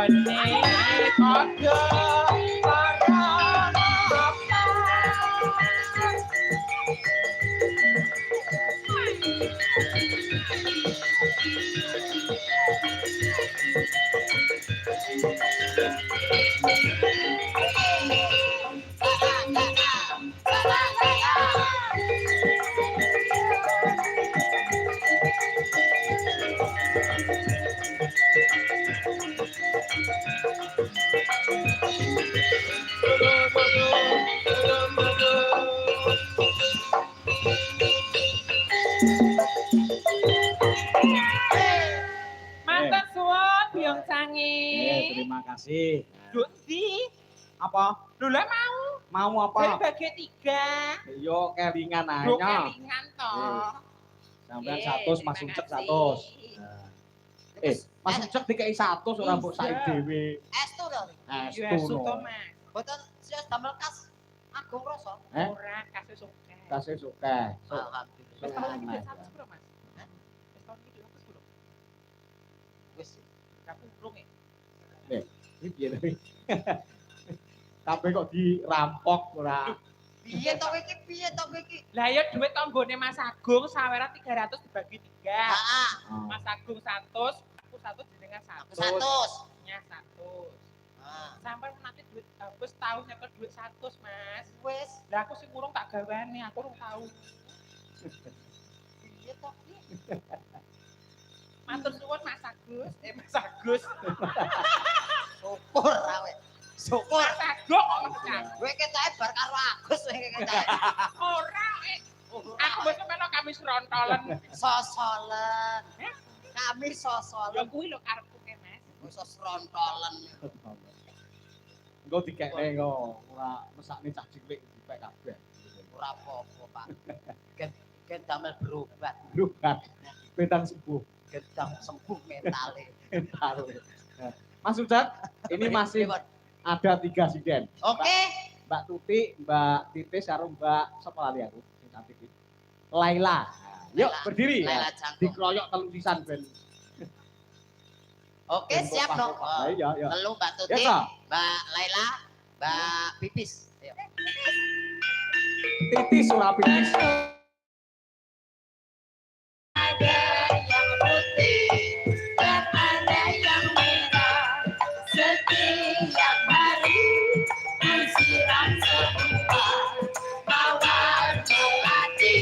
bening padha lara Matur suwun Biong Cangi. Terima kasih. Dundi Apa? lho lah mau. Mau Jadi apa? bagi 3. Yo kelingan Lho aja. kelingan toh. Sampeyan Iya, 100 terima Mas Ucek kasih. 100. Mas Ucek dikai 100 ora mbok sak dhewe. Estu to. Ya Estu suto no. Mas. Boten sias damel kas agung rasa. Ora kasus oke. Kasih suka. Alhamdulillah. Wis tahun iki 100 bro Mas. Wis tahun iki 100 bro. Wis Kamu urung ya? Iki piye to? Kabeh kok dirampok ora. piye to kowe iki? Lah ya duit tanggone Mas Agung sawera 300 dibagi 3. Heeh. Mas Agung 100, aku 100 jenengan 100. 100. Nya 100. Heeh. Sampai nanti duit habis tahu nyekel duit 100 Mas. Wis Lah aku sing urung tak gawane, aku urung tahu. piye to? Matur suwun Mas Agus, Mas Agus. Syukur ra kowe. Syukur. Mas Agung kok ngecak. Kowe ketoke bar karo Agus kowe ketoke. Ora, aku wis melo kami rontolen. Sosolen. Kami Ya sosolen. kuwi lho karepku ke Mas. Wis rontolen. Engko dikekne engko ora mesakne cah cilik dipek kabeh. Ora apa-apa, Pak. Gen damel berobat. Lugat. Petang sembuh. Gedang sembuh mentale. Taruh. Mas Ucek, ini masih ada 3 sinden. Oke. Mbak Tuti, Mbak Titis, karo Mbak sapa lali aku sing cantik iki. Laila. Yuk Laila. berdiri. Laila Ya. Jangkung. Dikeroyok telu sisan ben. Oke, siap dong. Nah, iya, iya. Telu Mbak Ya, Tuti, Kak. Mbak Laila, Mbak Pipis. Ayo. Titis ora pitis. Ada yang putih dan ada yang merah. Setiap hari disiram semua mawar melati,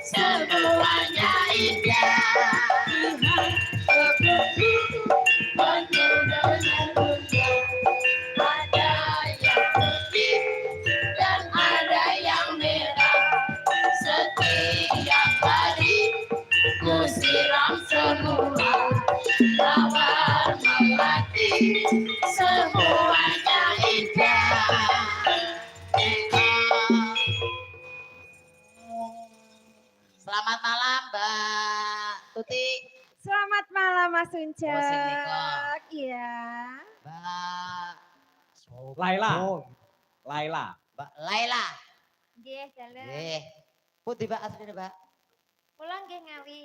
semuanya indah. Tuhan penuh dengan bunda. Ada yang putih dan ada yang merah. Setiap hari ku siram semua mawar melati, semuanya indah. Selamat malam Mbak Tuti, Selamat malam Mas Uncek. Oh, sing nika. Iya. Mbak Laila. Laila. Mbak Laila. Nggih, dalu. Putih Mbak asline Mbak. Kula nggih ngawi.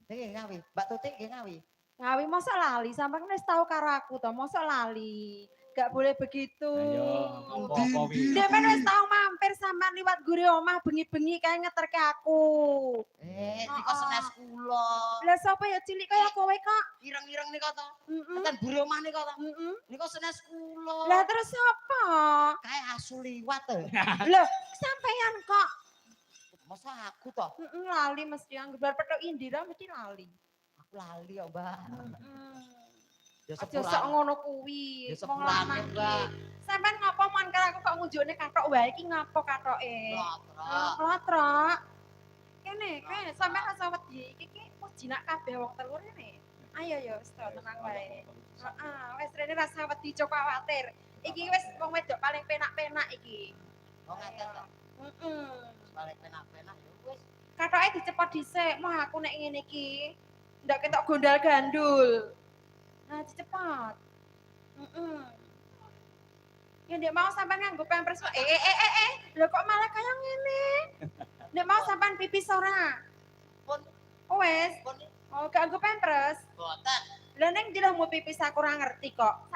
Nggih ngawi. Mbak Tuti nggih ngawi. Ngawi mosok lali, sampeyan wis tau karo aku to, mosok lali. Gak boleh begitu. Ayo, apa-apa wi. Sampeyan wis tau mampir sampean liwat guri omah bengi-bengi kae ngeterke aku. Nika senes kula. Lah sapa ya cilik kaya kowe kok? Ireng-ireng nika to. Heeh. Enten buri omah nika to. Heeh. Nika senes kula. Lah terus sapa? Kae asu liwat to. Lah sampeyan kok. Masa aku to? Heeh, lali mesti anggar petok Indira mesti lali. Aku lali ya, Mbak. Ya Aja sok ngono kuwi. Ya Wong sepurane, lanang Mbak. iki. Sampeyan ngopo mon karo aku kok ngunjukne kathok wae iki ngopo kathoke? Lotrok. Lotrok. Kene, sampeyan rasa wedi. Iki wis jinak kabeh wong telur kene. Ayo ya wis to tenang wae. Heeh, wis rene rasa wedi cok kuwatir. Iki wis wong wedok paling penak-penak iki. Oh ngaten to. Heeh. Paling penak-penak ya wis. Kathoke dicepot dhisik, mah aku nek ngene iki ndak ketok gondal gandul. Nah, dicepot. Heeh. Ya ndek mau sampean nganggo pampers kok. Lho kok malah kaya ngene? Ndek mau sampean pipis ora? Pun Wes. pun Oh, gak nganggo pampers. boten. Lah ning ndi lho mau pipis aku ora ngerti kok.